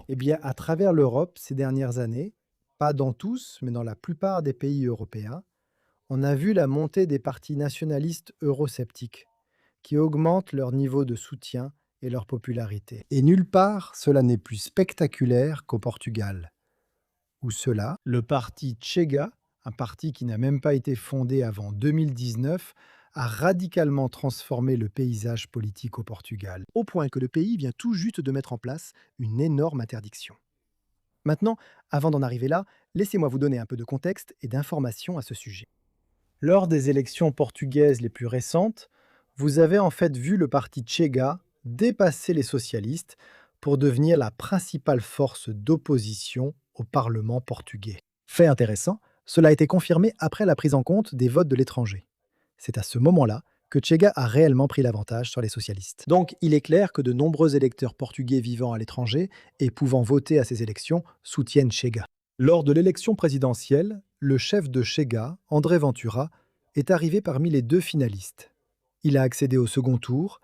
Eh bien, à travers l'Europe ces dernières années, pas dans tous, mais dans la plupart des pays européens, on a vu la montée des partis nationalistes eurosceptiques qui augmentent leur niveau de soutien et leur popularité. Et nulle part, cela n'est plus spectaculaire qu'au Portugal, où cela, le parti Chega, un parti qui n'a même pas été fondé avant 2019, a radicalement transformé le paysage politique au Portugal, au point que le pays vient tout juste de mettre en place une énorme interdiction. Maintenant, avant d'en arriver là, laissez-moi vous donner un peu de contexte et d'informations à ce sujet. Lors des élections portugaises les plus récentes, vous avez en fait vu le parti Chega dépasser les socialistes pour devenir la principale force d'opposition au Parlement portugais. Fait intéressant, cela a été confirmé après la prise en compte des votes de l'étranger. C'est à ce moment-là que Chega a réellement pris l'avantage sur les socialistes. Donc il est clair que de nombreux électeurs portugais vivant à l'étranger et pouvant voter à ces élections soutiennent Chega. Lors de l'élection présidentielle, le chef de Chega, André Ventura, est arrivé parmi les deux finalistes. Il a accédé au second tour,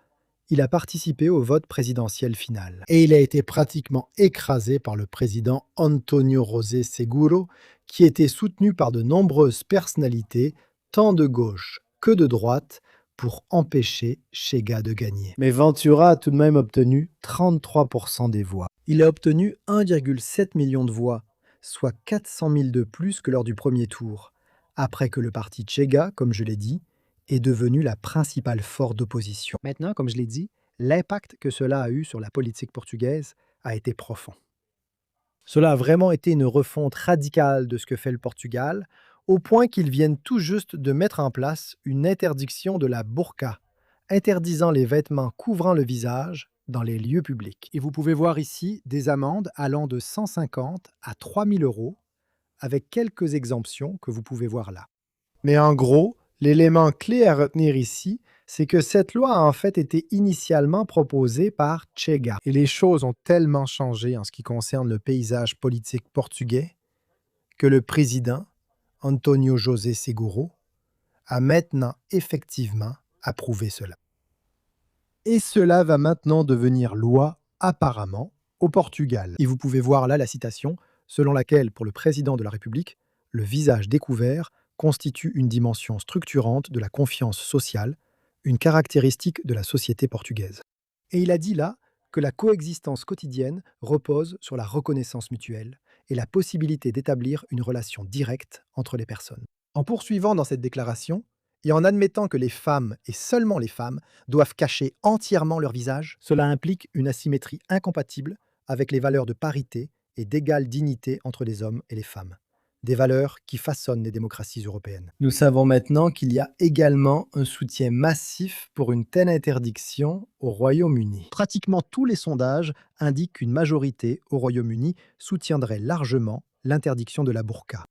il a participé au vote présidentiel final. Et il a été pratiquement écrasé par le président Antonio José Seguro, qui était soutenu par de nombreuses personnalités, tant de gauche que de droite, pour empêcher Chega de gagner. Mais Ventura a tout de même obtenu 33% des voix. Il a obtenu 1,7 million de voix, soit 400 000 de plus que lors du premier tour, après que le parti Chega, comme je l'ai dit, est devenu la principale force d'opposition. Maintenant, comme je l'ai dit, l'impact que cela a eu sur la politique portugaise a été profond. Cela a vraiment été une refonte radicale de ce que fait le Portugal, au point qu'ils viennent tout juste de mettre en place une interdiction de la burqa, interdisant les vêtements couvrant le visage dans les lieux publics. Et vous pouvez voir ici des amendes allant de 150 à 3 000 euros, avec quelques exemptions que vous pouvez voir là. Mais en gros, l'élément clé à retenir ici, c'est que cette loi a en fait été initialement proposée par Chega. Et les choses ont tellement changé en ce qui concerne le paysage politique portugais que le président, Antonio José Seguro, a maintenant effectivement approuvé cela. Et cela va maintenant devenir loi apparemment au Portugal. Et vous pouvez voir là la citation selon laquelle, pour le président de la République, le visage découvert constitue une dimension structurante de la confiance sociale, une caractéristique de la société portugaise. Et il a dit là que la coexistence quotidienne repose sur la reconnaissance mutuelle et la possibilité d'établir une relation directe entre les personnes. En poursuivant dans cette déclaration, et en admettant que les femmes, et seulement les femmes, doivent cacher entièrement leur visage, cela implique une asymétrie incompatible avec les valeurs de parité et d'égale dignité entre les hommes et les femmes, des valeurs qui façonnent les démocraties européennes. Nous savons maintenant qu'il y a également un soutien massif pour une telle interdiction au Royaume-Uni. Pratiquement tous les sondages indiquent qu'une majorité au Royaume-Uni soutiendrait largement l'interdiction de la burqa.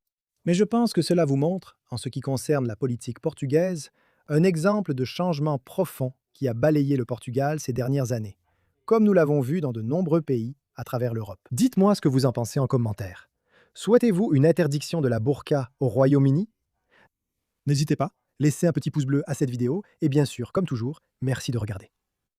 Mais je pense que cela vous montre, en ce qui concerne la politique portugaise, un exemple de changement profond qui a balayé le Portugal ces dernières années, comme nous l'avons vu dans de nombreux pays à travers l'Europe. Dites-moi ce que vous en pensez en commentaire. Souhaitez-vous une interdiction de la burqa au Royaume-Uni? N'hésitez pas, laissez un petit pouce bleu à cette vidéo et bien sûr, comme toujours, merci de regarder.